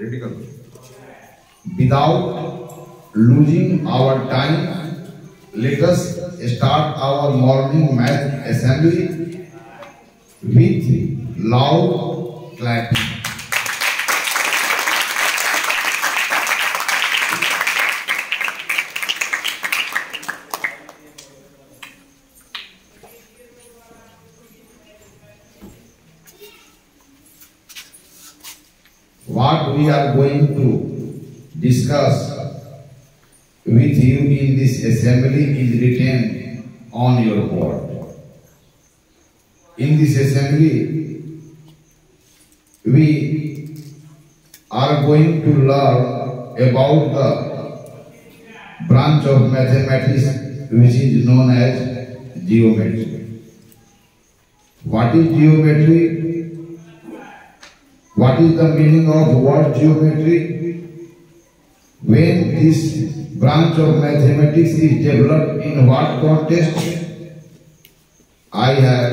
Ready कर दो। Without losing our time, let us start our morning math assembly with loud clapping. What we are going to discuss with you in this assembly is written on your board. In this assembly, we are going to learn about the branch of mathematics which is known as geometry. What is geometry? What is the meaning of word geometry? When this branch of mathematics is developed in what context? I have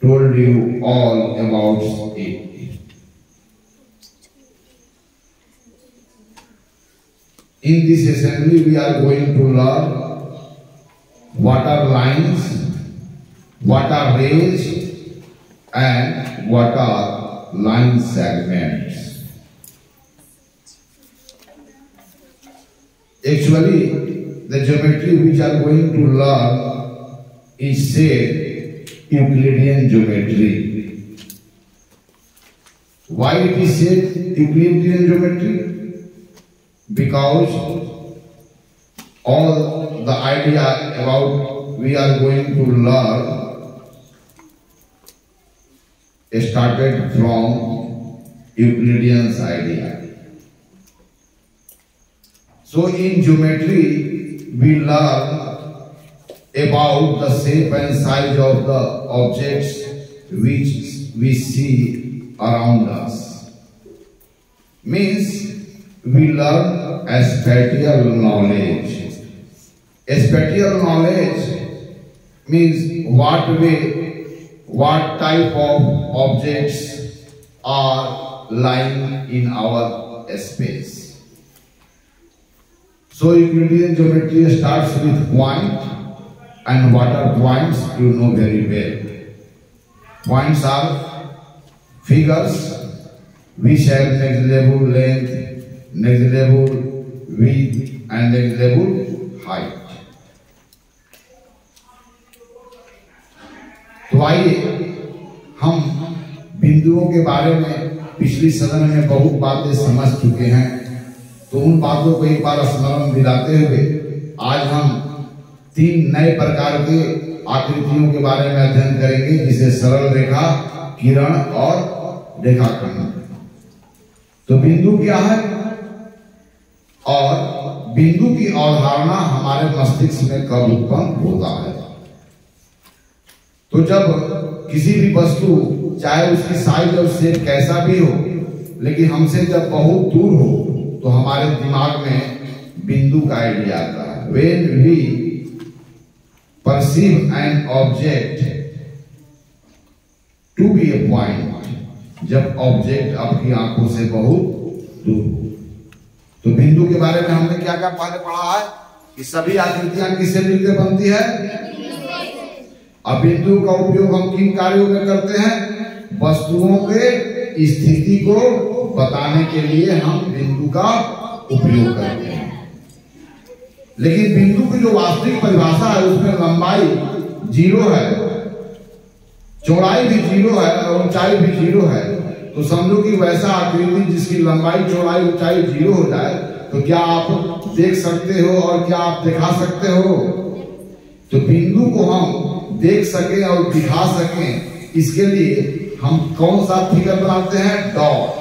told you all about it. In this assembly we are going to learn what are lines, what are rays, and what are line segments. Actually, the geometry which are going to learn is said Euclidean geometry. Why it is said Euclidean geometry? Because all the idea about we are going to learn started from Euclidean's idea. So in geometry, we learn about the shape and size of the objects which we see around us. Means we learn spatial knowledge. Spatial knowledge means what type of objects are lying in our space. So Euclidean geometry starts with point, and what are points you know very well. Points are figures which have negligible length, negligible width, and negligible height. तो आइए हम बिंदुओं के बारे में पिछली सदन में बहुत बातें समझ चुके हैं, तो उन बातों को एक बार स्मरण दिलाते हुए आज हम 3 नए प्रकार के आकृतियों के बारे में अध्ययन करेंगे, जिसे सरल रेखा, किरण और रेखाखंड। तो बिंदु क्या है और बिंदु की अवधारणा हमारे मस्तिष्क में कब उत्पन्न होता है? तो जब किसी भी वस्तु, चाहे उसकी साइज और शेप कैसा भी हो, लेकिन हमसे जब बहुत दूर हो तो हमारे दिमाग में बिंदु का आइडिया आता है। When we perceive an object to be a point, जब ऑब्जेक्ट आपकी आंखों से बहुत दूर हो। तो बिंदु के बारे में हमने क्या क्या पहले पढ़ा है कि सभी आकृतियां किससे मिलकर बनती है? अब बिंदु का उपयोग हम किन कार्यों में करते हैं? वस्तुओं के स्थिति को बताने के लिए हम बिंदु का उपयोग करते हैं। लेकिन बिंदु की जो वास्तविक परिभाषा है उसमें लंबाई 0 है, चौड़ाई भी 0 है और ऊंचाई भी 0 है। तो समझो कि वैसा आकृति जिसकी लंबाई, चौड़ाई, ऊंचाई 0 हो जाए तो क्या आप देख सकते हो और क्या आप दिखा सकते हो? तो बिंदु को हम देख सके और दिखा सकें, इसके लिए हम कौन सा फिगर बनाते हैं? Dot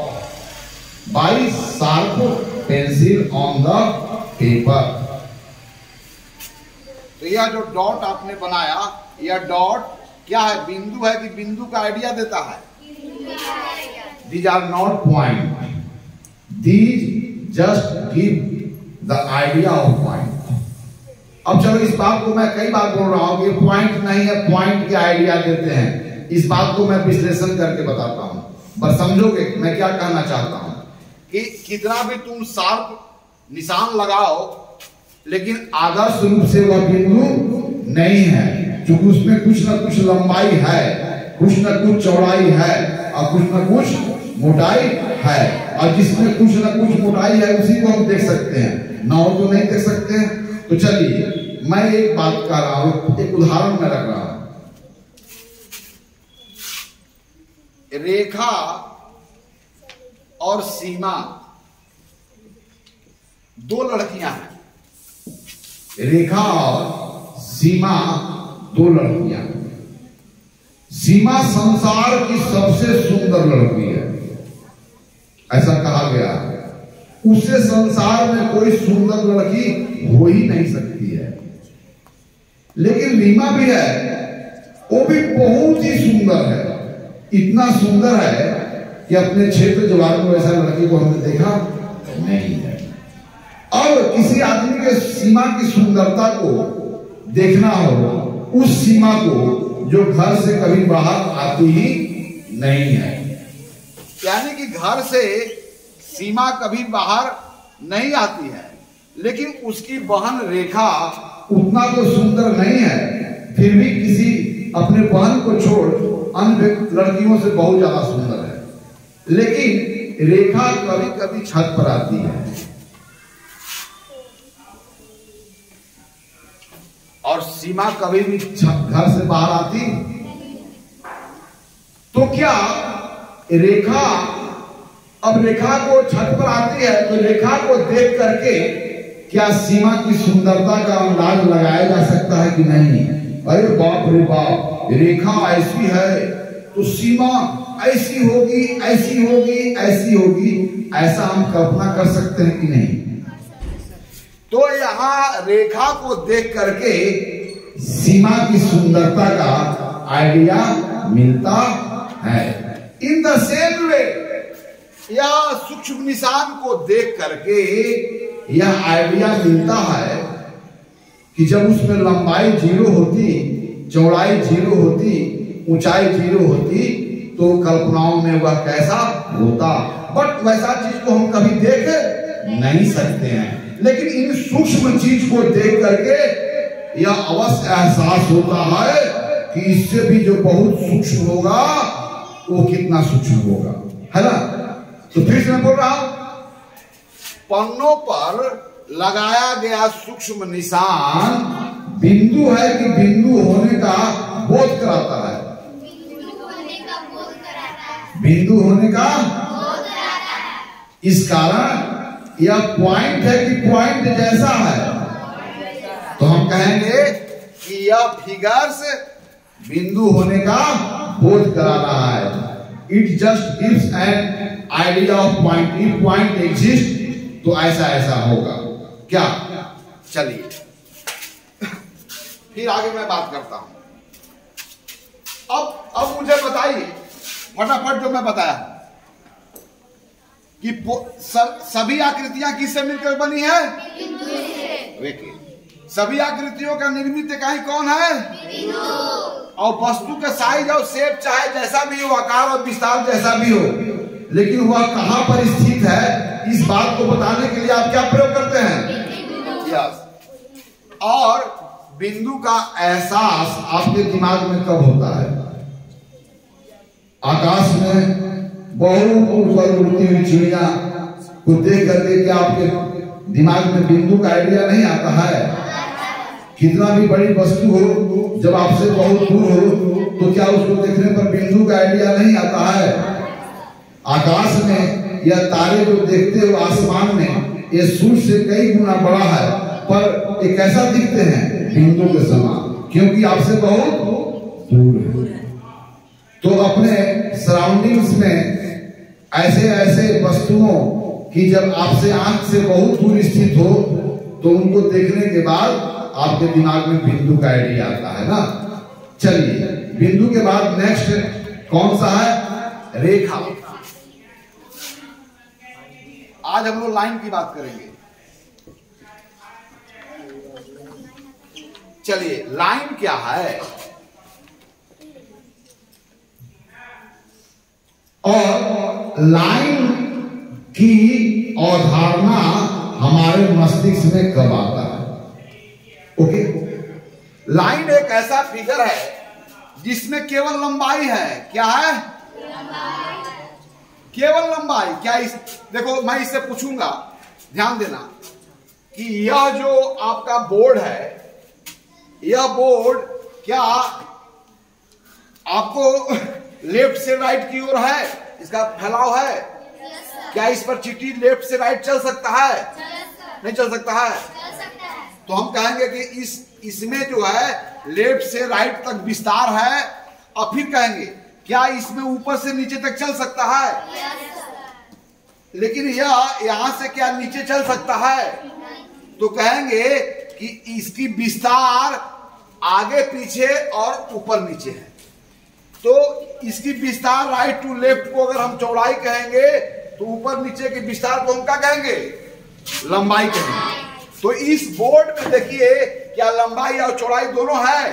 by sharp pencil on the paper. तो यह जो डॉट आपने बनाया, यह डॉट क्या है? बिंदु है कि बिंदु का आइडिया देता है? These are not point. These just give the idea of point. अब चलो इस बात को मैं कई बार बोल रहा हूं कि पॉइंट नहीं है, पॉइंट के आइडिया देते हैं। इस बात को मैं विश्लेषण करके बताता हूं, पर समझोगे मैं क्या कहना चाहता हूं। कि कितना भी तुम शार्प निशान लगाओ, लेकिन आदर्श रूप से वह बिंदु नहीं है, क्योंकि उसमें कुछ न कुछ लंबाई है, कुछ न कुछ चौड़ाई है और कुछ न कुछ मोटाई है। और जिसमें कुछ न कुछ मोटाई है उसी को हम देख सकते हैं, ना हो तो नहीं देख सकते हैं। तो चलिए मैं एक बात कह रहा हूं, एक उदाहरण में रख रहा हूं। रेखा और सीमा दो लड़कियां हैं। रेखा और सीमा दो लड़कियां। सीमा संसार की सबसे सुंदर लड़की है, ऐसा कहा गया है। उससे संसार में कोई सुंदर लड़की हो ही नहीं सकती है। लेकिन रीमा भी है, वो भी बहुत ही सुंदर है, इतना सुंदर है कि अपने क्षेत्र जवार में वैसा लड़की को हमने देखा नहीं है। और किसी आदमी के सीमा की सुंदरता को देखना हो, उस सीमा को जो घर से कभी बाहर आती ही नहीं है, यानी कि घर से सीमा कभी बाहर नहीं आती है, लेकिन उसकी बहन रेखा उतना तो सुंदर नहीं है, फिर भी किसी अपने बहन को छोड़ अन्य लड़कियों से बहुत ज्यादा सुंदर है। लेकिन रेखा कभी कभी छत पर आती है और सीमा कभी भी घर से बाहर आती। तो क्या रेखा, अब रेखा को छत पर आती है तो रेखा को देख करके क्या सीमा की सुंदरता का अंदाज लगाया जा सकता है कि नहीं? अरे बाप रे बाप, रेखा ऐसी है तो सीमा ऐसी होगी, ऐसी होगी, ऐसी होगी, ऐसा हम कल्पना कर सकते हैं कि नहीं? तो यहाँ रेखा को देख करके सीमा की सुंदरता का आइडिया मिलता है। इन द सेम वे, या सूक्ष्म निशान को देख करके यह आइडिया मिलता है कि जब उसमें लंबाई 0 होती, चौड़ाई 0 होती, ऊंचाई 0 होती, तो कल्पनाओं में वह कैसा होता। बट वैसा चीज को हम कभी देख नहीं सकते हैं, लेकिन इन सूक्ष्म चीज को देख करके यह अवश्य एहसास होता है कि इससे भी जो बहुत सूक्ष्म होगा वो कितना सूक्ष्म होगा, है ना? तो फिर से मैं बोल रहा हूं, पन्नों पर लगाया गया सूक्ष्म निशान बिंदु है कि बिंदु होने का बोध कराता है? बिंदु होने का बोध कराता है। इस कारण यह पॉइंट है कि पॉइंट जैसा है, तो हम कहेंगे कि यह फिगर्स बिंदु होने का बोध करा रहा है। It just gives an idea of point. If point exist तो ऐसा ऐसा होगा क्या? चलिए फिर आगे मैं बात करता हूं। अब मुझे बताइए फटाफट जो मैं बताया कि सभी आकृतियां किससे मिलकर बनी है? देखिए, सभी आकृतियों का निर्मित इकाई कौन है? और वस्तु का साइज और शेप चाहे जैसा भी हो, आकार और विस्तार जैसा भी हो, लेकिन वह कहां पर स्थित है, इस बात को बताने के लिए आप क्या प्रयोग करते हैं? यस। और बिंदु का एहसास आपके दिमाग में कब होता है? आकाश में बहुत ऊपर उड़ती हुई चिड़िया को देख करके क्या आपके दिमाग में बिंदु का आइडिया नहीं आता है? कितना भी बड़ी वस्तु हो, जब आपसे बहुत दूर हो तो क्या उसको देखने पर बिंदु का आइडिया नहीं आता है? आकाश में या तारे जो देखते हो आसमान में, ये सूर्य से कई गुना बड़ा है, पर ये कैसा दिखते हैं? बिंदु के समान, क्योंकि आपसे बहुत दूर है। तो अपने सराउंडिंग्स में ऐसे ऐसे वस्तुओं की जब आपसे आंख से बहुत दूर स्थित हो तो उनको देखने के बाद आपके दिमाग में बिंदु का आइडिया आता है ना। चलिए, बिंदु के बाद नेक्स्ट कौन सा है? रेखा। आज हम लोग लाइन की बात करेंगे। चलिए, लाइन क्या है और लाइन कि अवधारणा हमारे मस्तिष्क में कब आता है। ओके, लाइन एक ऐसा फिगर है जिसमें केवल लंबाई है। क्या है? केवल लंबाई। क्या इस देखो, मैं इससे पूछूंगा, ध्यान देना कि यह जो आपका बोर्ड है, यह बोर्ड क्या आपको लेफ्ट से राइट की ओर है? इसका फैलाव है? क्या इस पर चींटी लेफ्ट से राइट चल सकता है? नहीं चल सकता है। तो हम कहेंगे कि इसमें जो है लेफ्ट से राइट तक विस्तार है। और फिर कहेंगे क्या इसमें ऊपर से नीचे तक चल सकता है? लेकिन यह यहां से क्या नीचे चल सकता है? तो कहेंगे कि इसकी विस्तार आगे पीछे और ऊपर नीचे है। तो इसकी विस्तार राइट टू लेफ्ट को अगर हम चौड़ाई कहेंगे तो ऊपर नीचे के विस्तार को हम क्या कहेंगे? लंबाई कहेंगे। तो इस बोर्ड में देखिए क्या लंबाई और चौड़ाई दोनों है?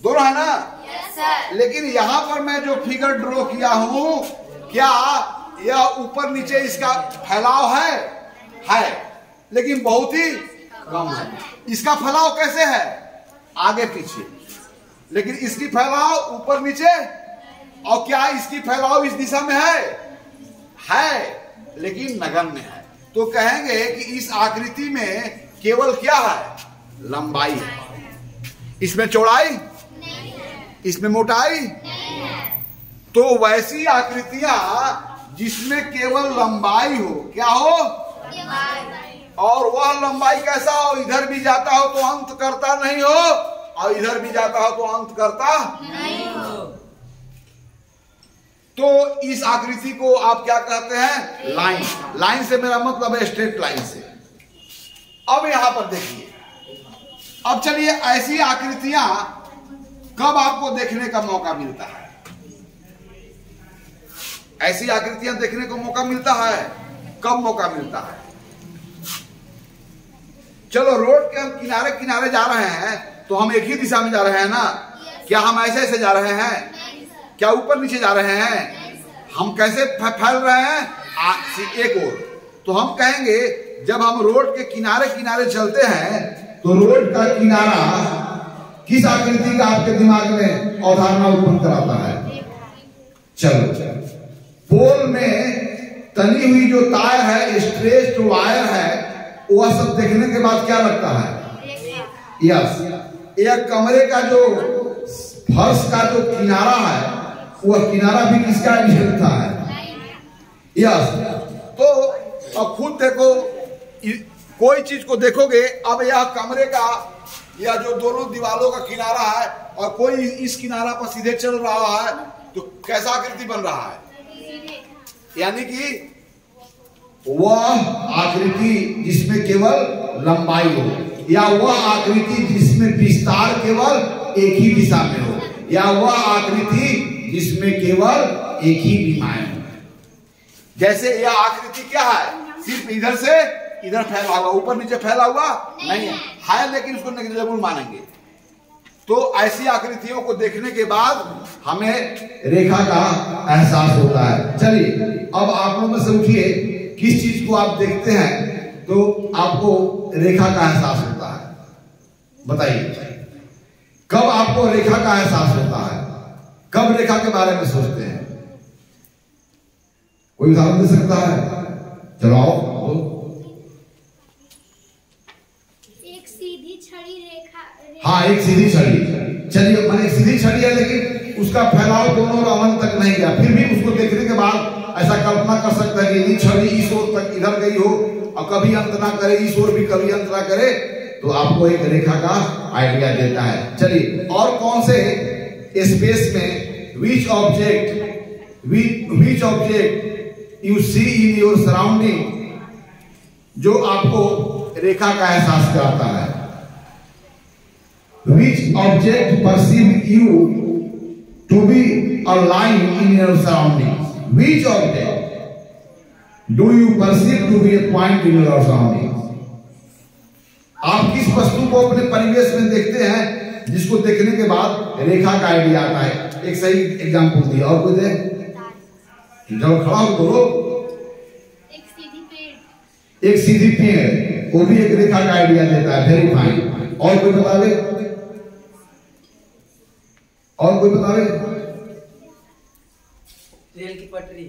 दोनों है ना? yes, लेकिन यहां पर मैं जो फिगर ड्रॉ किया हूं, क्या यह ऊपर नीचे इसका फैलाव है? है, लेकिन बहुत ही कम है। इसका फैलाव कैसे है? आगे पीछे, लेकिन इसकी फैलाव ऊपर नीचे। और क्या इसकी फैलाव इस दिशा में है? है, लेकिन नगण्य है। तो कहेंगे कि इस आकृति में केवल क्या है? लंबाई है। इसमें चौड़ाई नहीं है, इसमें मोटाई नहीं है। तो वैसी आकृतियां जिसमें केवल लंबाई हो, क्या हो? और वह लंबाई कैसा हो? इधर भी जाता हो तो अंत करता नहीं हो, और इधर भी जाता हो तो अंत करता नहीं हो। तो इस आकृति को आप क्या कहते हैं? लाइन। लाइन से मेरा मतलब है स्ट्रेट लाइन से। अब यहां पर देखिए, अब चलिए ऐसी आकृतियां कब आपको देखने का मौका मिलता है? ऐसी आकृतियां देखने को मौका मिलता है कब मौका मिलता है? चलो रोड के हम किनारे किनारे जा रहे हैं तो हम एक ही दिशा में जा रहे हैं ना? क्या हम ऐसे ऐसे जा रहे हैं? क्या ऊपर नीचे जा रहे हैं? हम कैसे फैल रहे हैं? एक ओर। तो हम कहेंगे जब हम रोड के किनारे किनारे चलते हैं तो रोड का किनारा किस आकृति का आपके दिमाग में अवधारणा उत्पन्न कराता है? चलो, पोल में तनी हुई जो तार है, स्ट्रेच्ड वायर है, वह सब देखने के बाद क्या लगता है? यस, यह कमरे का जो फर्श का जो किनारा है, वह किनारा भी किसका घेरता है? यस। तो अब खुद देखो, कोई चीज को देखोगे, अब यह कमरे का या जो दोनों दीवारों का किनारा है और कोई इस किनारा पर सीधे चल रहा है तो कैसा आकृति बन रहा है? यानी कि वह आकृति जिसमें केवल लंबाई हो, या वह आकृति जिसमें विस्तार केवल एक ही दिशा में हो, या वह आकृति जिसमें केवल एक ही विमाएं हो। जैसे यह आकृति क्या है? सिर्फ इधर से इधर फैला हुआ, ऊपर नीचे फैला हुआ नहीं है, लेकिन उसको नेग्लिजिबल मानेंगे। तो ऐसी आकृतियों को देखने के बाद हमें रेखा का एहसास होता है। चलिए अब आप लोग में से उठिए, किस चीज को आप देखते हैं तो आपको रेखा का एहसास होता है? बताइए, कब आपको रेखा का एहसास होता है? कब रेखा के बारे में सोचते हैं? कोई उदाहरण दे सकता है? चलो आओ। एक सीधी छड़ी रेखा। हाँ, एक सीधी छड़ी। चलिए, मैंने एक सीधी छड़ी है लेकिन उसका फैलाव दोनों रमन तक नहीं गया, फिर भी उसको देखने के बाद ऐसा कल्पना कर सकता है कि यदि छड़ी इस ओर तक इधर गई हो और कभी अंत ना करे, इस ओर भी कभी अंत ना करे, तो आपको एक रेखा का आइडिया देता है। चलिए, और कौन से स्पेस में which object you see in your surrounding जो आपको रेखा का एहसास कराता है? Which object perceive you to be a line in your surroundings? Which object do you perceive to be a point in your surroundings? आप किस वस्तु को अपने परिवेश में देखते हैं जिसको देखने के बाद रेखा का आइडिया आता है? एक सही एग्जाम्पल दिया, और कोई दे? जब खड़ा हो बोलो। एक सीधी पेड़, वो भी एक रेखा का आइडिया देता है, वेरी फाइन। और कोई बतावे, और कोई बतावे? रेल की पटरी।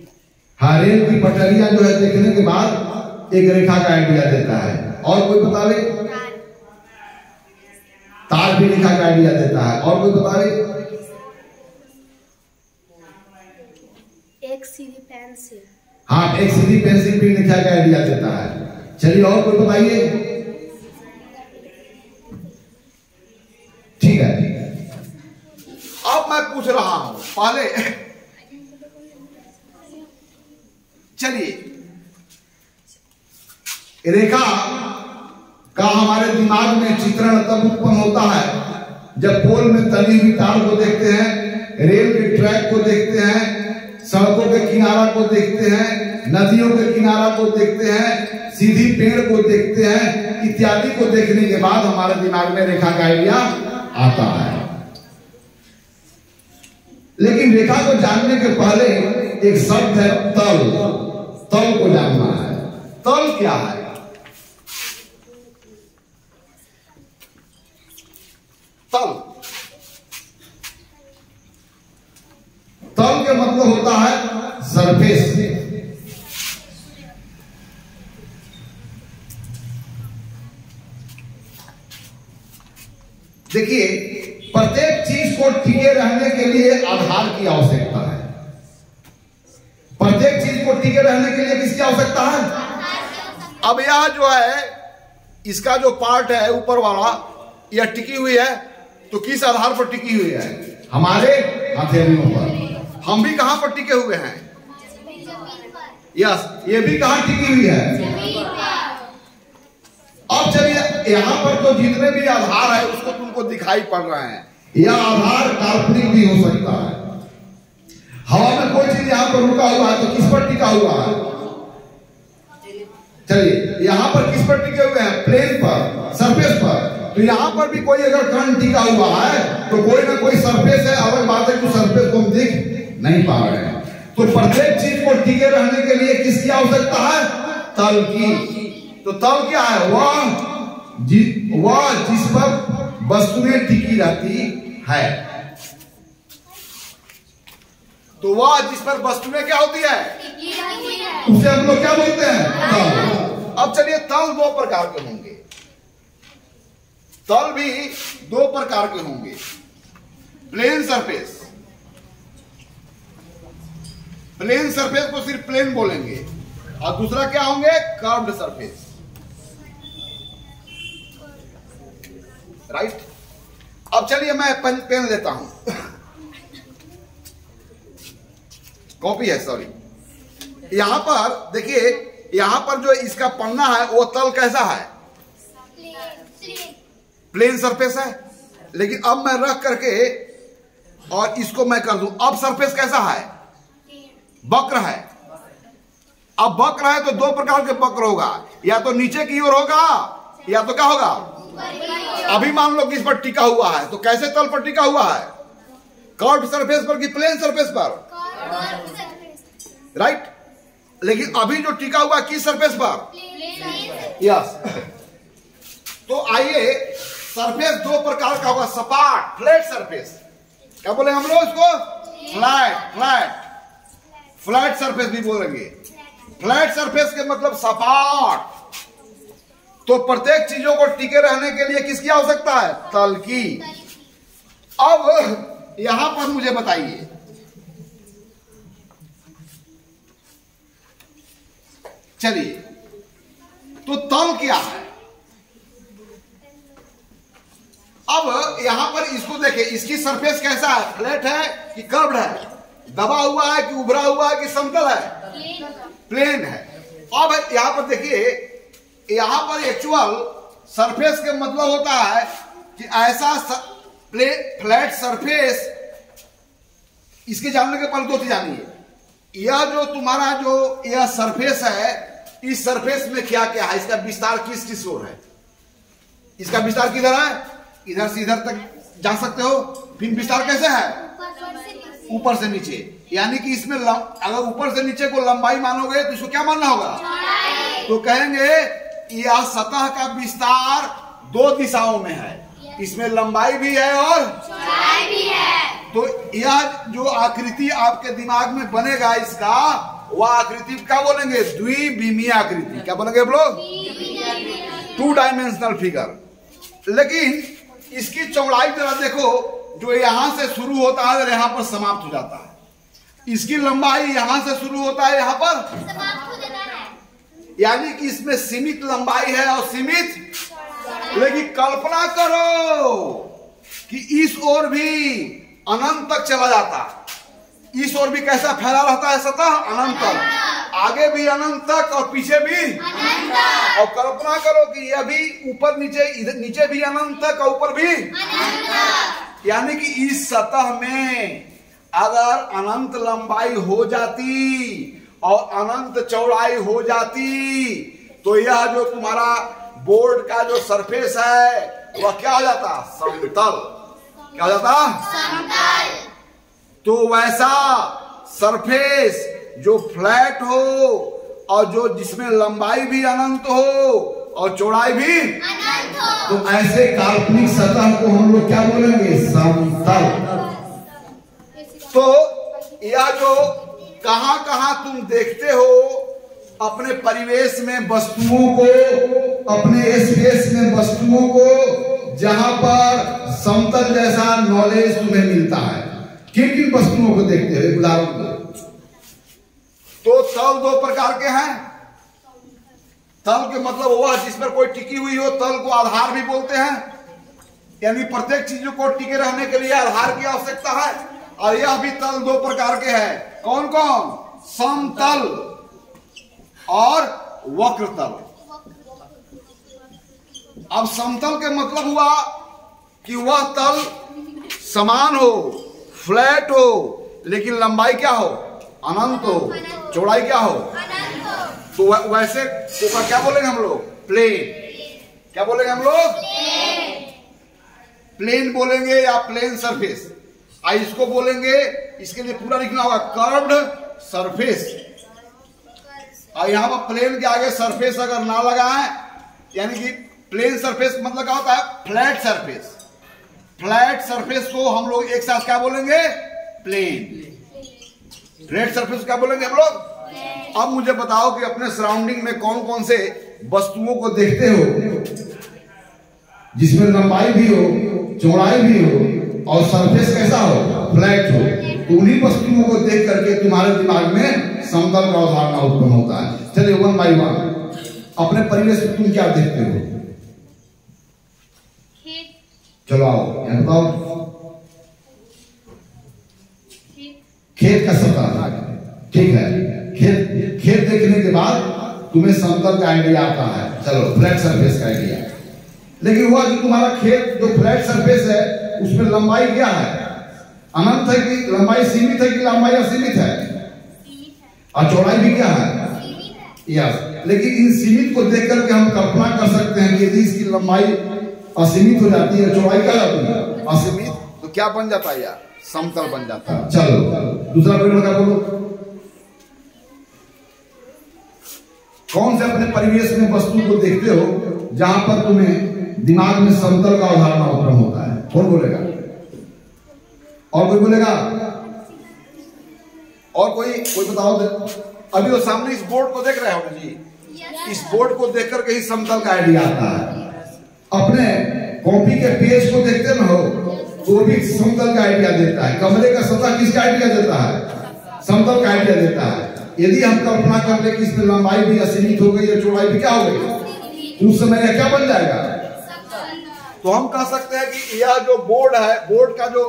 हाँ, रेल की पटरियां जो है देखने के बाद एक रेखा का आइडिया देता है। और कोई बतावे? तार भी रेखा का आइडिया देता है। और कोई बतावे? एक सीधी पेंसिल। हाँ, एक सीधी पेंसिल भी रेखा का आइडिया देता है। चलिए और कोई बताइए। ठीक है, अब मैं पूछ रहा हूं पहले, चलिए रेखा का हमारे दिमाग में चित्रण तब उत्पन्न होता है जब पोल में तनी हुई तार को देखते हैं, रेल के ट्रैक को देखते हैं, सड़कों के किनारा को देखते हैं, नदियों के किनारा को देखते हैं, सीधी पेड़ को देखते हैं, इत्यादि को देखने के बाद हमारे दिमाग में रेखा का आइडिया आता है। लेकिन रेखा को जानने के पहले एक शब्द है तल। तल को जानना है। तल क्या है? तल, तल के मतलब होता है सरफेस। देखिए, प्रत्येक चीज को टिके रहने के लिए आधार की आवश्यकता है। प्रत्येक चीज को टिके रहने के लिए किसकी आवश्यकता है? अब यह जो है, इसका जो पार्ट है ऊपर वाला, यह टिकी हुई है, तो किस आधार पर टिकी हुई है? हमारे हथेलियों पर। हम भी कहां पर टिके हुए हैं? यस, ये भी कहां टिकी हुई है? अब चलिए, यहां पर तो जितने भी आधार है उसको तुमको दिखाई पड़ रहे हैं। यह आधार काल्पनिक भी हो सकता है। हवा में कोई चीज यहां पर रुका हुआ है तो किस पर टिका हुआ है? चलिए, यहां पर किस पर टिके हुए हैं? प्लेन पर, सरफेस पर। तो यहां पर भी कोई अगर कण टिका हुआ है तो कोई ना कोई सरफेस है। अलग बात है कि सरफेस को हम देख नहीं पा रहे हैं। तो प्रत्येक चीज को टिके रहने के लिए किसकी आवश्यकता है? तल की। तो तल क्या है? वह जिस पर वस्तुएं टिकी रहती है। तो वह जिस पर वस्तुएं क्या होती है? उसे हम लोग क्या बोलते हैं? तल। अब चलिए, तल दो प्रकार के होंगे। तल भी दो प्रकार के होंगे। प्लेन सरफेस, प्लेन सरफेस को सिर्फ प्लेन बोलेंगे, और दूसरा क्या होंगे? Curved surface. राइट। अब चलिए मैं पेन लेता हूं, कॉपी है, सॉरी। यहां पर देखिए, यहां पर जो इसका पन्ना है वो तल कैसा है? प्लेन सरफेस है। लेकिन अब मैं रख करके और इसको मैं कर दूं, अब सरफेस कैसा है? वक्र है। अब वक्र है तो दो प्रकार के वक्र होगा, या तो नीचे की ओर होगा या तो क्या होगा? अभी मान लो कि इस पर टिका हुआ है, तो कैसे तल पर टिका हुआ है? कर्व्ड सरफेस पर कि प्लेन सरफेस पर? राइट। लेकिन अभी जो टिका हुआ किस सरफेस पर? यस। तो आइए, सरफेस दो प्रकार का होगा। सपाट, फ्लैट सरफेस। क्या बोले हम लोग इसको? फ्लैट। फ्लैट, फ्लैट सरफेस भी बोलेंगे। फ्लैट सरफेस के मतलब सपाट। तो प्रत्येक चीजों को टिके रहने के लिए किसकी आवश्यकता है? तल की। अब यहां पर मुझे बताइए, चलिए, तो तल क्या है? अब यहां पर इसको देखिए, इसकी सरफेस कैसा है? फ्लैट है कि कर्व्ड है? दबा हुआ है कि उभरा हुआ है कि समतल है? प्लेन है। अब यहां पर देखिए, यहां पर एक्चुअल सरफेस के मतलब होता है कि ऐसा फ्लैट सरफेस। इसके जानने के पहले दो चीज जानिए। यह जो तुम्हारा जो यह सरफेस है, इस सरफेस में क्या क्या है? इसका विस्तार किस किस ओर है? इसका विस्तार किधर है? इधर से इधर तक जा सकते हो। फिर विस्तार कैसे है? ऊपर से नीचे। यानी कि इसमें अगर ऊपर से नीचे को लंबाई मानोगे तो इसको क्या मानना होगा? तो कहेंगे यह सतह का विस्तार दो दिशाओं में है, इसमें लंबाई भी है और चौड़ाई भी है। तो यह जो आकृति आपके दिमाग में बनेगा इसका, वह आकृति क्या बोलेंगे? द्विविमीय आकृति। क्या बोलेंगे आप लोग? 2 डायमेंशनल फिगर। लेकिन इसकी चौड़ाई जरा देखो, जो यहां से शुरू होता है और यहां पर समाप्त हो जाता है। इसकी लंबाई यहां से शुरू होता है, यहां पर समाप्त हो जाता है। यानी कि इसमें सीमित लंबाई है और सीमित। लेकिन कल्पना करो कि इस ओर भी अनंत तक चला जाता है, इस ओर भी कैसा फैला रहता है सतह? अनंत तक, आगे भी अनंत तक और पीछे भी अनंत तक। और कल्पना करो कि यह भी ऊपर नीचे, इधर नीचे भी अनंत तक और ऊपर भी अनंत तक। यानी कि इस सतह में अगर अनंत लंबाई हो जाती और अनंत चौड़ाई हो जाती तो यह जो तुम्हारा बोर्ड का जो सरफेस है वह क्या हो जाता? समतल। क्या हो जाता? समतल। तो वैसा सरफेस जो फ्लैट हो और जो जिसमें लंबाई भी अनंत हो और चौड़ाई भी अनंत हो, तो ऐसे काल्पनिक सतह को हम लोग क्या बोलेंगे? समतल। तो यह जो कहां कहां तुम देखते हो अपने परिवेश में वस्तुओं को, अपने स्पेस में वस्तुओं को, जहां पर समतल जैसा नॉलेज तुम्हें मिलता है, किन किन वस्तुओं को देखते हो? उदाहरण दो। तो तल 2 प्रकार के हैं। तल के मतलब हुआ जिस पर कोई टिकी हुई हो, तल को आधार भी बोलते हैं। यानी प्रत्येक चीजों को टिके रहने के लिए आधार की आवश्यकता है। और यह भी तल 2 प्रकार के हैं। कौन कौन? समतल और वक्रतल। अब समतल के मतलब हुआ कि वह तल समान हो, फ्लैट हो, लेकिन लंबाई क्या हो? अनंत हो, चौड़ाई क्या हो? अनंत हो। तो वैसे तो क्या बोलेंगे हम लोग? प्लेन। क्या बोलेंगे हम लोग? प्लेन बोलेंगे या प्लेन सरफेस। इसको बोलेंगे, इसके लिए पूरा लिखना होगा कर्व्ड सरफेस। और यहां पर प्लेन के आगे सरफेस अगर ना लगाएं, यानी कि प्लेन सरफेस मतलब क्या होता है? Flat surface. फ्लैट सरफेस को हम लोग एक साथ क्या बोलेंगे? प्लेन। फ्लैट सरफेस क्या बोलेंगे हम लोग? अब मुझे बताओ कि अपने सराउंडिंग में कौन कौन से वस्तुओं को देखते हो जिसमें लंबाई भी हो, चौड़ाई भी हो और सरफेस कैसा हो? फ्लैट हो। तो उन्हीं वस्तुओं को देख करके तुम्हारे दिमाग में समतल का अवधारणा उत्पन्न होता है। चलिए 1 बाय 1 अपने परिवेश में तुम क्या देखते हो? चलो आओ यहाँ बताओ। खेत का सतह, ठीक है। खेत देखने के बाद तुम्हें समतल का आइडिया आता है, चलो फ्लैट सरफेस का आइडिया। लेकिन हुआ जो तुम्हारा खेत जो फ्लैट सरफेस है उसमें लंबाई क्या है? अनंत है कि लंबाई सीमित है कि लंबाई असीमित है? और चौड़ाई भी क्या है? यस। लेकिन इन सीमित को देख करके हम कल्पना कर सकते हैं कि यदि इसकी लंबाई असीमित हो जाती है, चौड़ाई क्या जाती है? असीमित, तो क्या बन जाता है यार? समतल बन जाता है। चलो दूसरा प्रश्न का बोलो। कौन से अपने परिवेश में वस्तु को देखते हो जहां पर तुम्हें दिमाग में समतल का अवधारणा उत्पन्न होता है? कौन बोलेगा? और कोई बोलेगा? और कोई बताओ। अभी वो सामने इस बोर्ड को देख रहे हो ना जी, इस बोर्ड को देख करके ही समतल का आइडिया आता है। अपने कॉपी के पेज को देखते ना हो तो भी समतल का आइडिया देता है। कमरे का सतह किसका आइडिया देता है? समतल का आइडिया देता है। यदि हम कल्पना कर ले कि इसमें लंबाई भी असीमित हो गई और चौड़ाई भी क्या हो गई, उस समय यह क्या बन जाएगा? तो हम कह सकते हैं कि यह जो बोर्ड है, बोर्ड का जो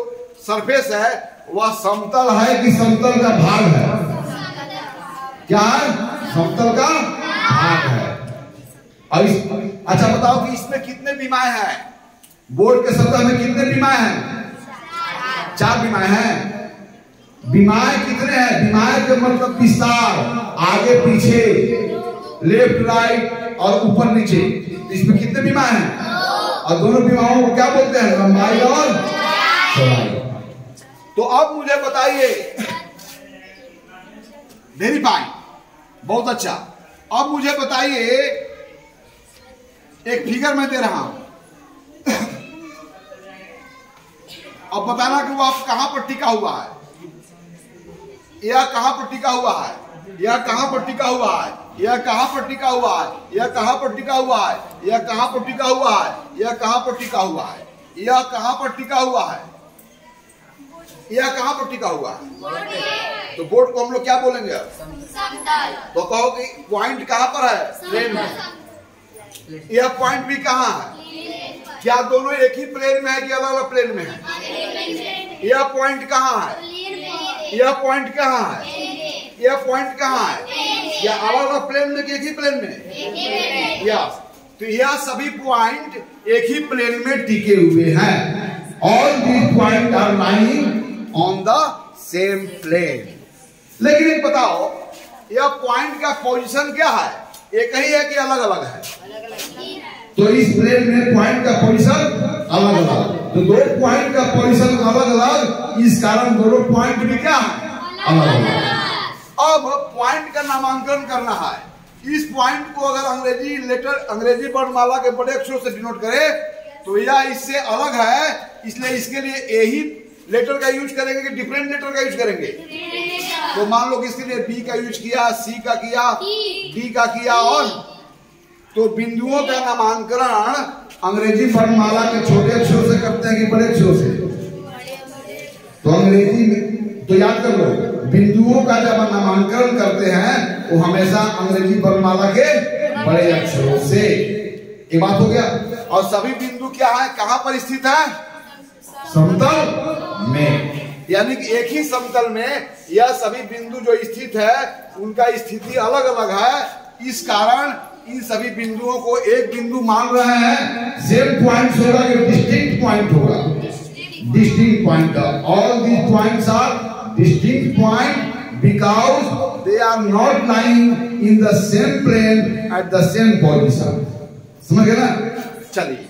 सरफेस है वह समतल है कि समतल का भाग है? क्या है? समतल का भाग है। और अच्छा बताओ कि इसमें कितने विमाएं हैं? बोर्ड के सतह में कितने विमाएं हैं? 4 विमाएं हैं। विमाएं कितने हैं? विमाएं के मतलब विस्तार, आगे पीछे, लेफ्ट राइट और ऊपर नीचे। इसमें कितने विमाएं हैं? और दोनों विमाओं को क्या बोलते हैं? लंबाई और चौड़ाई। तो अब मुझे बताइए, वेरी फाइन, बहुत अच्छा। अब मुझे बताइए, एक फिगर मैं दे रहा हूं, अब बताना कि वो आप कहां पर टिका हुआ है, यह कहां पर टिका हुआ है, यह कहां पर टिका हुआ है, यह कहां पर टिका हुआ है, यह कहां पर टिका हुआ है, यह कहां पर टिका हुआ है, यह कहां पर टिका हुआ है, यह कहां पर टिका हुआ है, यह कहां पर टिका हुआ है। तो बोर्ड को हम लोग क्या बोलेंगे? तो कहो कि पॉइंट कहां पर है? प्लेन में। यह पॉइंट भी कहां है? क्या दोनों एक ही प्लेन में है कि अलग अलग प्लेन में है? यह पॉइंट कहां है? यह पॉइंट कहां है? यह पॉइंट कहां है? या अलग अलग प्लेन में कि एक ही प्लेन में? यस। तो यह सभी पॉइंट एक ही प्लेन में टिके हुए हैं। All these point are lying on the same plane. लेकिन एक बताओ, यह पॉइंट का पोजीशन क्या है? एक ही है कि अलग अलग है? तो इस प्लेन में पॉइंट का पोजीशन अलग अलग, तो दो पॉइंट का पोजीशन अलग अलग, इस कारण दोनों पॉइंट भी क्या है? अलग अलग। अब पॉइंट का नामांकन करना है। इस पॉइंट को अगर अंग्रेजी लेटर, अंग्रेजी वर्णमाला के बड़े अक्षरों से डिनोट करे तो यह इससे अलग है, इसलिए इसके लिए यही लेटर का यूज करेंगे कि डिफरेंट लेटर का यूज करेंगे? तो मान लो कि इसके लिए बी का यूज किया, सी का किया, डी का किया, और तो बिंदुओं का नामांकन अंग्रेजी वर्णमाला के छोटे अक्षरों से करते हैं कि बड़े अक्षरों से? तो अंग्रेजी में तो याद कर लो, बिंदुओं का जब नामांकन करते हैं वो हमेशा अंग्रेजी वर्णमाला के बड़े अक्षरों से। ये बात हो गया। और सभी बिंदु क्या है, कहां पर स्थित है? समतल में। यानी कि एक ही समतल में यह सभी बिंदु जो स्थित है उनका स्थिति अलग अलग है। इस कारण इन सभी बिंदुओं को एक बिंदु मान रहे हैं। सेम पॉइंट होगा कि डिस्टिंक्ट पॉइंट होगा? Distinct point. All these points are distinct point because they are not lying in the same plane at the same position. समझ गए ना? चलिए,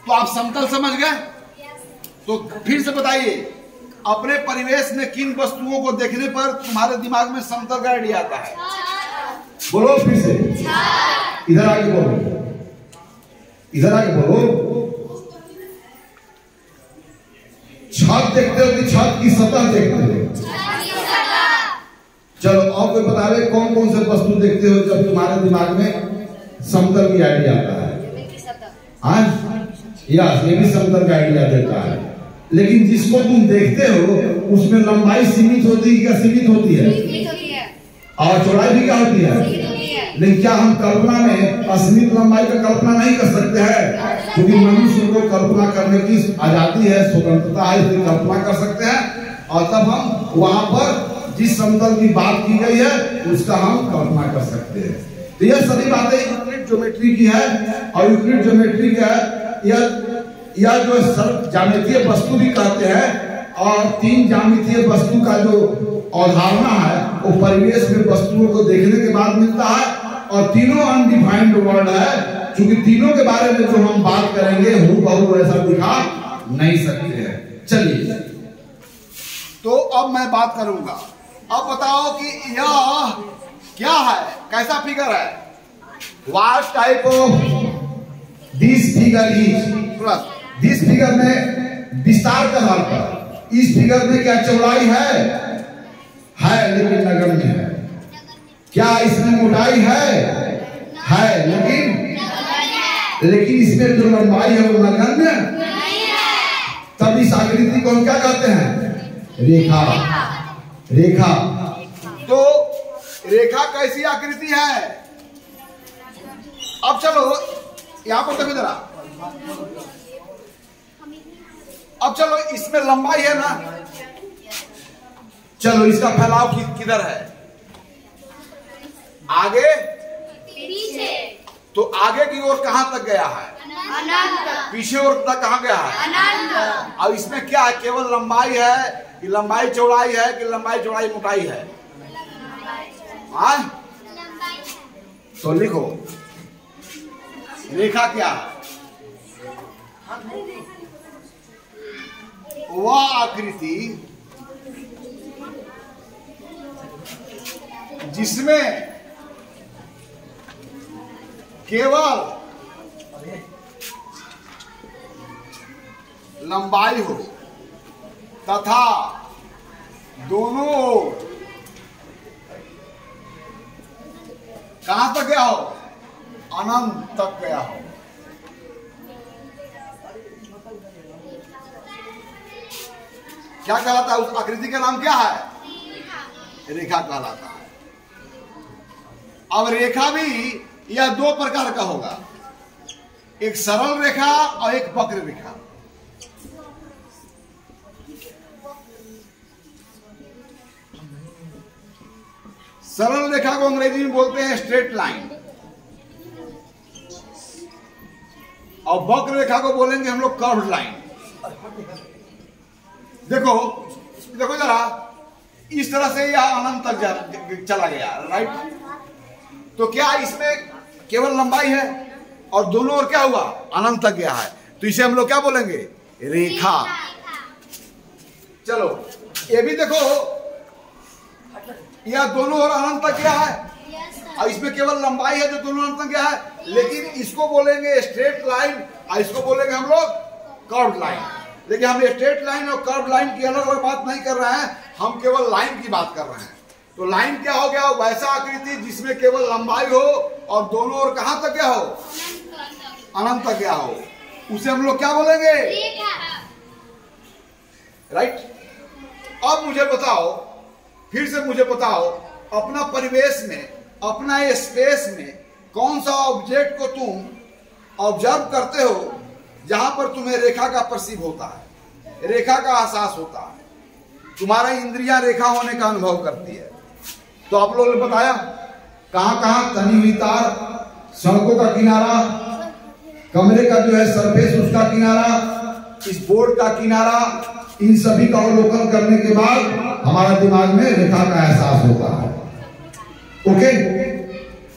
तो आप समतल समझ गए? तो फिर से बताइए, अपने परिवेश में किन वस्तुओं को देखने पर तुम्हारे दिमाग में समतल का आइडिया आता है? बोलो फिर से, इधर आके बोलो, इधर आके बोलो। छत देखते हो कि छत की सतह देखते हो? चलो और कोई बता रहे कौन कौन से वस्तु देखते हो जब तुम्हारे दिमाग में समतल की आइडिया आता है? यस, ये भी समतल का आइडिया देता है। लेकिन जिसको तुम देखते हो उसमें लंबाई सीमित होती है? क्या सीमित होती है? और चौड़ाई भी क्या होती है? लेकिन क्या हम कल्पना में असीमित लंबाई का कल्पना नहीं कर सकते हैं? क्योंकि मनुष्य को कल्पना करने की आजादी है, स्वतंत्रता है, इसलिए कल्पना कर सकते हैं। और तब हम वहां पर जिस समतल की बात की गई है उसका हम कल्पना कर सकते हैं। तो यह सभी बातें यूक्लिड ज्योमेट्री की है। और यूक्लिड ज्योमेट्री का यह जो ज्यामितीय वस्तु भी कहते हैं। और तीन ज्यामितीय वस्तु का जो अवधारणा है वो परिवेश में वस्तुओं को देखने के बाद मिलता है। और तीनों अनडिफाइंड वर्ड है, क्योंकि तीनों के बारे में जो हम बात करेंगे हूबहू ऐसा दिखा नहीं सकते हैं। चलिए, तो अब मैं बात करूंगा। अब बताओ कि यह क्या है, कैसा फिगर है? What type of this figure is? This figure में विस्तार के आधार पर इस फिगर में क्या चौड़ाई है? लेकिन नगण्य है। क्या इसमें मोटाई है लेकिन इसमें जो लंबाई है वो नगण्य नहीं है। तब इस आकृति को हम क्या कहते हैं? रेखा। तो रेखा कैसी आकृति है? अब चलो यहां पर देखो जरा। अब चलो, इसमें लंबाई है ना, चलो इसका फैलाव किधर है? आगे, पीछे। तो आगे की ओर कहां तक गया है? अनंत। पीछे ओर तक कहां गया है? अनंत। अब इसमें क्या है? केवल लंबाई है कि लंबाई चौड़ाई है कि लंबाई चौड़ाई मोटाई है? तो लिखो, रेखा क्या है? वह आकृति जिसमें केवल लंबाई हो तथा दोनों ओर कहां तक गया हो, अनंत तक गया हो। क्या कहलाता है? उस आकृति का नाम क्या है? रेखा कहलाता है। अब रेखा भी यह दो प्रकार का होगा, एक सरल रेखा और एक वक्र रेखा। सरल रेखा को अंग्रेजी में बोलते हैं स्ट्रेट लाइन, और वक्र रेखा को बोलेंगे हम लोग कर्व्ड लाइन। देखो देखो जरा, इस तरह से यह अनंत तक चला गया, राइट। तो क्या इसमें केवल लंबाई है और दोनों ओर क्या हुआ, अनंत तक गया है, तो इसे हम लोग क्या बोलेंगे, रेखा। चलो ये भी देखो, यह दोनों ओर अनंत तक गया है और इसमें केवल लंबाई है जो दोनों अनंत तक गया है, लेकिन इसको बोलेंगे स्ट्रेट लाइन और इसको बोलेंगे हम लोग कर्व्ड लाइन। लेकिन हम स्ट्रेट लाइन और कर्व्ड लाइन की अलग अलग बात नहीं कर रहे हैं, हम केवल लाइन की बात कर रहे हैं। तो लाइन क्या हो गया, वैसा आकृति जिसमें केवल लंबाई हो और दोनों ओर कहां तक गया हो, अनंत तक गया हो, उसे हम लोग क्या बोलेंगे, राइट। अब मुझे बताओ, फिर से मुझे बताओ, अपना परिवेश में, अपना स्पेस में कौन सा ऑब्जेक्ट को तुम ऑब्जर्व करते हो जहां पर तुम्हें रेखा का परसीव होता है, रेखा का एहसास होता है, तुम्हारा इंद्रियां रेखा होने का अनुभव करती है। तो आप लोगों ने बताया कहां कहां तनी हुई तार, सड़कों का किनारा, कमरे का जो है सरफेस उसका किनारा, इस बोर्ड का किनारा, इन सभी का अवलोकन करने के बाद हमारा दिमाग में रेखा का एहसास होता है। ओके,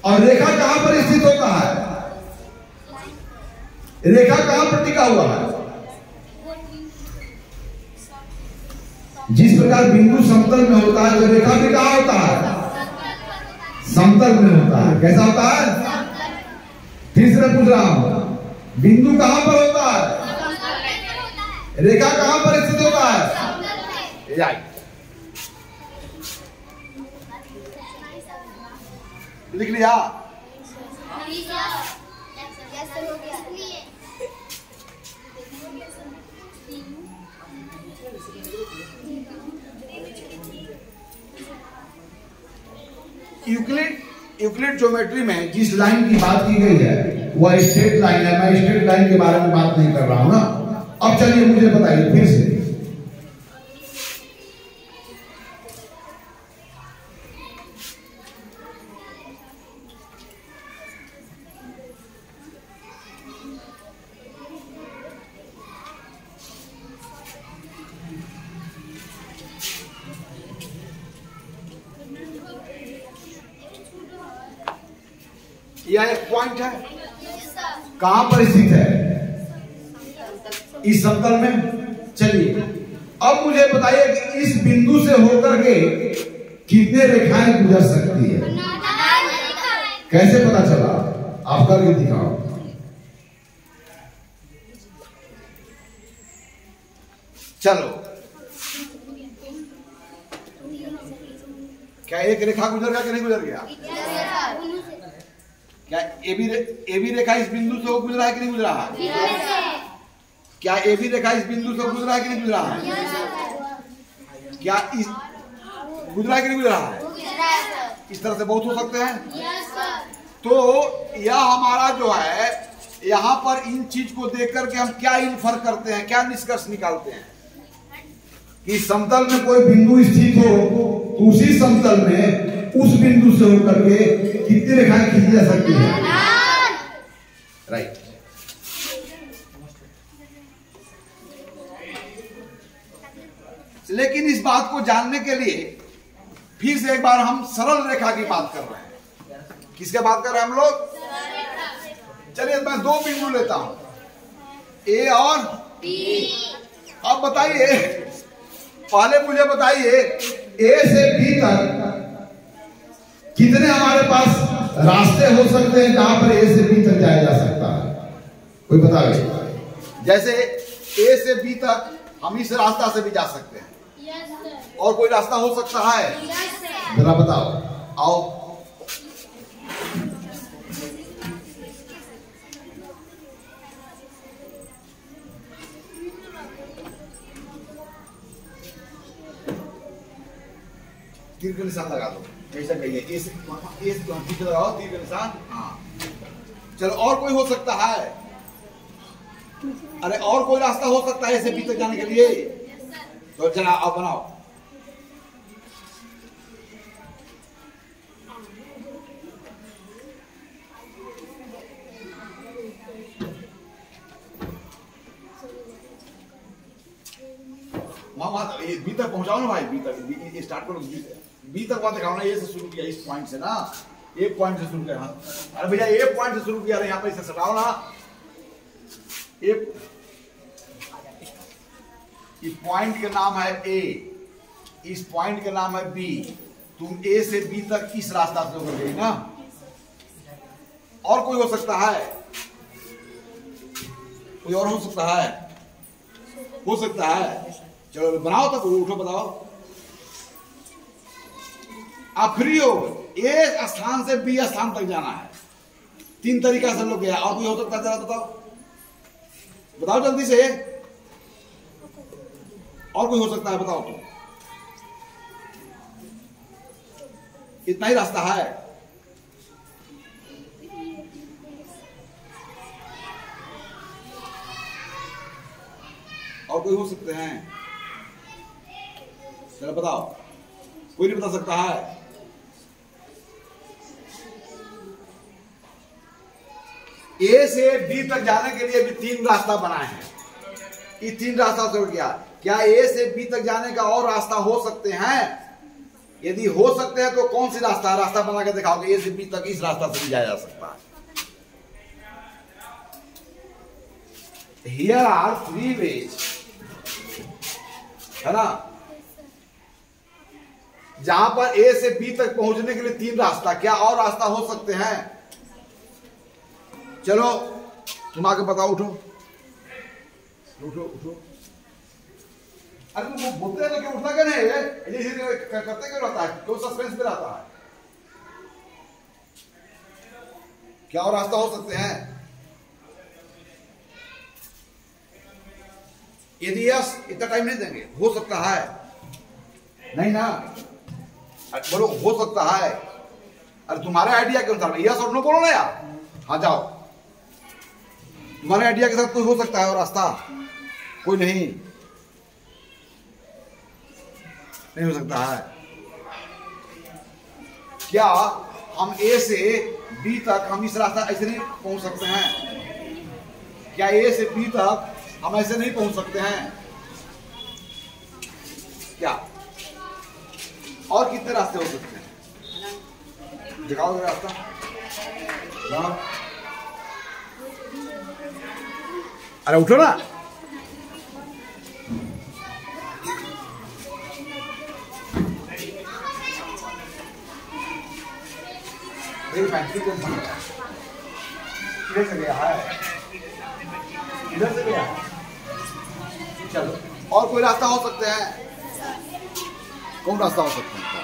और रेखा कहां पर स्थित होता है, रेखा कहां पर टिका हुआ है? जिस प्रकार बिंदु समतल में होता है, तो रेखा भी कहां होता है, समतल में होता है। कैसा होता है? फिर से पूछ रहा हूं, बिंदु कहां पर होता है, रेखा कहां पर स्थित होता है, राइट। लिख लिया? यूक्लिड ज्योमेट्री में जिस लाइन की बात की गई है वह स्ट्रेट लाइन है। मैं स्ट्रेट लाइन के बारे में बात नहीं कर रहा हूं ना। अब चलिए मुझे बताइए फिर से, यह एक पॉइंट है, कहां पर स्थित है, इस समतल में। चलिए अब मुझे बताइए कि इस बिंदु से होकर के कितने रेखाएं गुजर सकती है? कैसे पता चला? आप करके दिखाओ। चलो, क्या एक रेखा गुजर गया कि नहीं गुजर गया? क्या ए बी रेखा इस बिंदु से गुजरा है कि नहीं गुजरा है? क्या ए बी रेखा इस बिंदु से गुजरा है कि नहीं गुजरा है? क्या इस गुजरा है कि नहीं गुजरा है? इस तरह से बहुत हो सकते हैं। तो यह हमारा जो है, यहाँ पर इन चीज को देख करके हम क्या इन्फर करते हैं, क्या निष्कर्ष निकालते हैं कि समतल में कोई बिंदु स्थित हो तो उसी समतल में उस बिंदु से होकर के कितनी रेखाएं खींची जा सकती है, राइट। लेकिन इस बात को जानने के लिए फिर से एक बार हम सरल रेखा की बात कर रहे हैं। किसके बात कर रहे हैं हम लोग? चलिए मैं दो बिंदु लेता हूं, ए और बी। अब बताइए, पहले मुझे बताइए ए से बी तक कितने हमारे पास रास्ते हो सकते हैं जहां पर ए से बी तक जाया जा सकता है? कोई बतावे? जैसे ए से बी तक हम इस रास्ता से भी जा सकते हैं, और कोई रास्ता हो सकता है? जरा बताओ। आओ, तीर का निशान लगा दो, ऐसा कहिए। ए से तीर लगाओ, तीर का निशान। हाँ, चलो, और कोई हो सकता है? अरे और कोई रास्ता हो सकता है ऐसे बी तक जाने के लिए? तो चला, आप बनाओ। वहां बी तक पहुंचाओ ना भाई, बी तक स्टार्ट करो, बी तक वहां दिखाओ ना। ए से शुरू किया, इस पॉइंट से ना, एक पॉइंट से शुरू किया। अरे भैया एक पॉइंट से शुरू किया, यहाँ पे इसे सटाओ ना। इस पॉइंट का नाम है ए, इस पॉइंट का नाम है बी। तुम ए से बी तक इस रास्ता से होकर गई ना। और कोई हो सकता है? कोई और हो सकता है? हो सकता है। चलो बनाओ, तब उठो, बताओ। आप फ्री हो, एक स्थान से बी स्थान तक जाना है। 3 तरीका से लोग गया। और कोई हो सकता है? जरा बताओ, बताओ जल्दी से। और कोई हो सकता है? बताओ तो। इतना ही रास्ता है। और कोई हो सकते हैं? चलो बताओ, कोई नहीं बता सकता है? ए से बी तक जाने के लिए भी 3 रास्ता बनाए हैं। ये 3 रास्ता से हो गया। क्या ए से बी तक जाने का और रास्ता हो सकते हैं? यदि हो सकते हैं तो कौन सी रास्ता? रास्ता बना के दिखाओगे। ए से बी तक इस रास्ता से भी जाया जा सकता है। हियर आर 3 वेज, है ना। जहां पर ए से बी तक पहुंचने के लिए 3 रास्ता, क्या और रास्ता हो सकते हैं? चलो तुम आके बताओ, उठो उठो उठो। अरे तुम बोलते हैं तो क्यों, उठना क्या नहीं है? करते क्यों रहता है? क्यों सस्पेंस में रहता है? क्या और रास्ता हो सकते हैं? यदि यस, इतना टाइम नहीं देंगे। हो सकता है? नहीं ना, बोलो हो सकता है। अरे तुम्हारे आइडिया के अनुसार यस और नो बोलो ना यार। हाँ जाओ, तुम्हारे आइडिया के साथ कोई हो सकता है और रास्ता? कोई नहीं, नहीं हो सकता है। क्या हम ए से बी तक हम इस रास्ता ऐसे नहीं पहुंच सकते हैं? क्या ए से बी तक हम ऐसे नहीं पहुंच सकते हैं? क्या और कितने रास्ते हो सकते हैं? दिखाओ रास्ता। हाँ। अरे उठो ना। इधर से गया है, इधर से गया है। चलो, और कोई रास्ता हो सकते हैं? कौन रास्ता हो सकता है?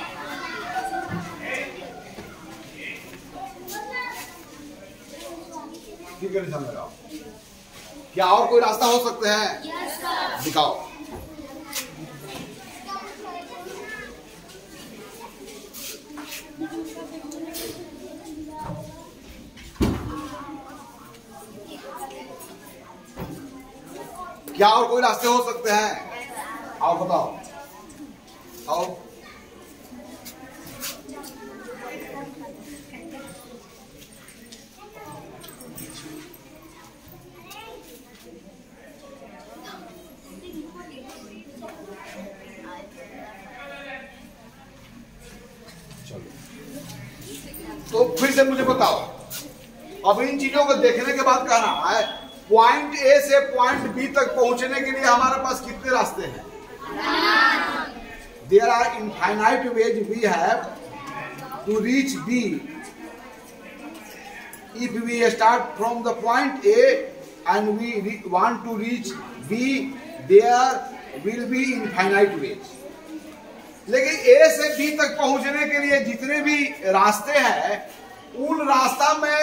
ठीक है, निशान लगाओ। क्या और कोई रास्ता हो सकते हैं? दिखाओ। क्या और कोई रास्ते हो सकते हैं? आओ बताओ, आओ। तो फिर से मुझे बताओ, अब इन चीजों को देखने के बाद कहना है पॉइंट ए से पॉइंट बी तक पहुंचने के लिए हमारे पास कितने रास्ते हैं? There are infinite ways we have to reach B if we start from the point A and we want to reach B, there will be infinite ways. लेकिन A से B तक पहुंचने के लिए जितने भी रास्ते हैं, उन रास्ता में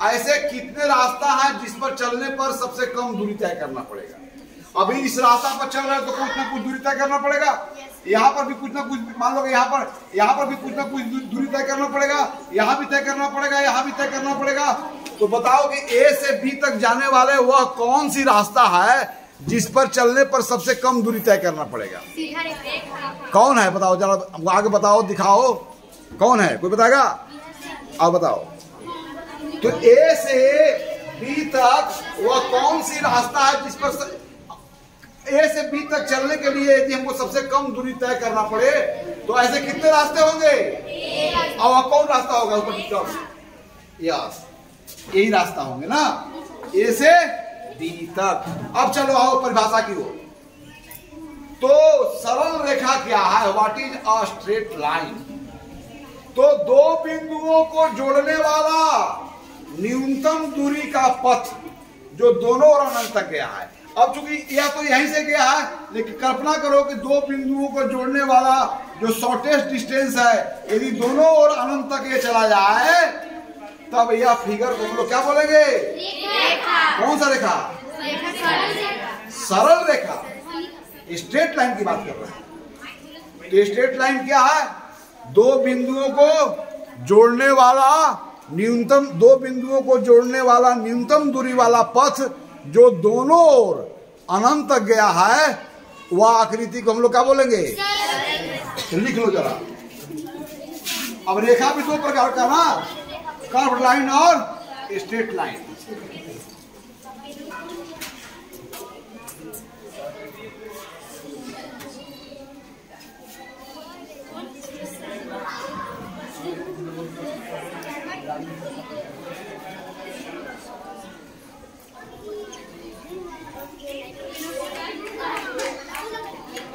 ऐसे कितने रास्ता है जिस पर चलने पर सबसे कम दूरी तय करना पड़ेगा। अभी इस रास्ता पर चल रहे हैं तो कुछ ना कुछ दूरी तय करना पड़ेगा, यहाँ पर भी कुछ ना कुछ, मान लो यहाँ पर भी कुछ ना कुछ दूरी तय करना पड़ेगा, यहाँ भी तय करना पड़ेगा, यहाँ भी तय करना पड़ेगा। तो बताओ कि A से B तक जाने वाले वह कौन सी रास्ता है जिस पर चलने पर सबसे कम दूरी तय करना पड़ेगा? कौन है बताओ जरा, आगे बताओ, दिखाओ कौन है, कोई बताएगा? आप बताओ। तो A से B तक वह कौन सी रास्ता है जिस पर A से B तक चलने के लिए यदि हमको सबसे कम दूरी तय करना पड़े तो ऐसे कितने रास्ते होंगे? और कौन रास्ता होगा ऊपर? यस, यही रास्ता होंगे ना, A से B तक। अब चलो आओ परिभाषा की ओर। तो सरल रेखा क्या है? What is a straight line? तो दो बिंदुओं को जोड़ने वाला न्यूनतम दूरी का पथ जो दोनों ओर अनंत तक गया है। अब चूंकि यह तो यहीं से गया है, लेकिन कल्पना करो कि दो बिंदुओं को जोड़ने वाला जो शॉर्टेस्ट डिस्टेंस है, यदि दोनों ओर अनंत तक ये चला जाए तब यह फिगर को हम लोग क्या बोलेंगे? रेखा। कौन सा रेखा? सरल रेखा। स्ट्रेट लाइन की बात कर रहे हैं। तो स्ट्रेट लाइन क्या है? दो बिंदुओं को जोड़ने वाला न्यूनतम, दो बिंदुओं को जोड़ने वाला न्यूनतम दूरी वाला पथ जो दोनों ओर अनंत तक गया है, वह आकृति को हम लोग क्या बोलेंगे? लिख लो जरा। अब रेखा भी दो प्रकार का ना, कर्व लाइन और स्ट्रेट लाइन।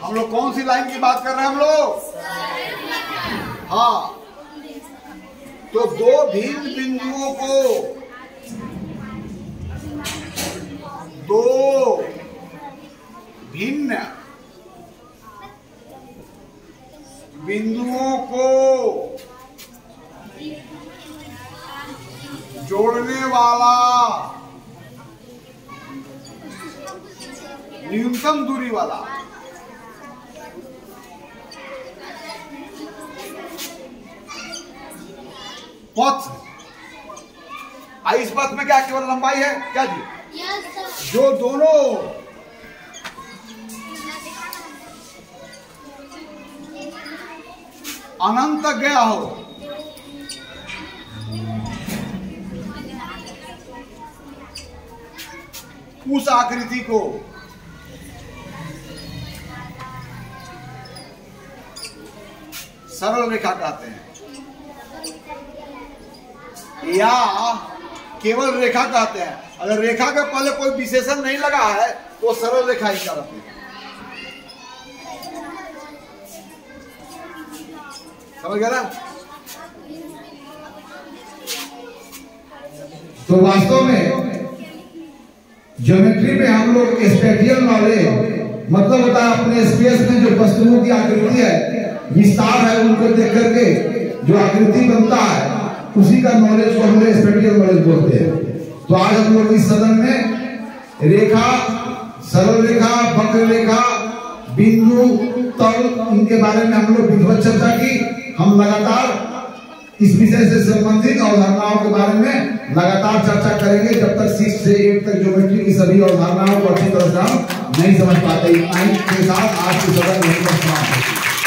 हम लोग कौन सी लाइन की बात कर रहे हैं हम लोग? हाँ, तो दो भिन्न बिंदुओं को, दो भिन्न बिंदुओं को जोड़ने वाला न्यूनतम दूरी वाला पथ। इस पथ में क्या केवल लंबाई है क्या जी? जो दोनों अनंत तक गया हो, उस आकृति को सरल रेखा कहते हैं, या केवल रेखा कहते हैं। अगर रेखा के पहले कोई विशेषण नहीं लगा है तो सरल रेखा ही कहते हैं। समझ गया ना? तो वास्तव में ज्योमेट्री में हम लोग स्पेटियल नॉलेज मतलब होता है अपने स्पेस में जो वस्तुओं की आकृति है, विस्तार है, उनको देख करके जो आकृति बनता है उसी का नॉलेज को हम लोग स्पेटियल नॉलेज बोलते हैं। तो आज हम लोग इस सदन में रेखा, सरल रेखा, वक्र रेखा, बिंदु, तल, इनके बारे में हम लोग विधिवत चर्चा की। हम लगातार इस विषय से संबंधित अवधारणाओं के बारे में लगातार चर्चा करेंगे जब तक 6 से 8 तक ज्योमेट्री की सभी अवधारणाओं को अच्छी तरह से हम नहीं समझ पाते। इतना ही के साथ आज की सदन यहीं पर समाप्त होती है।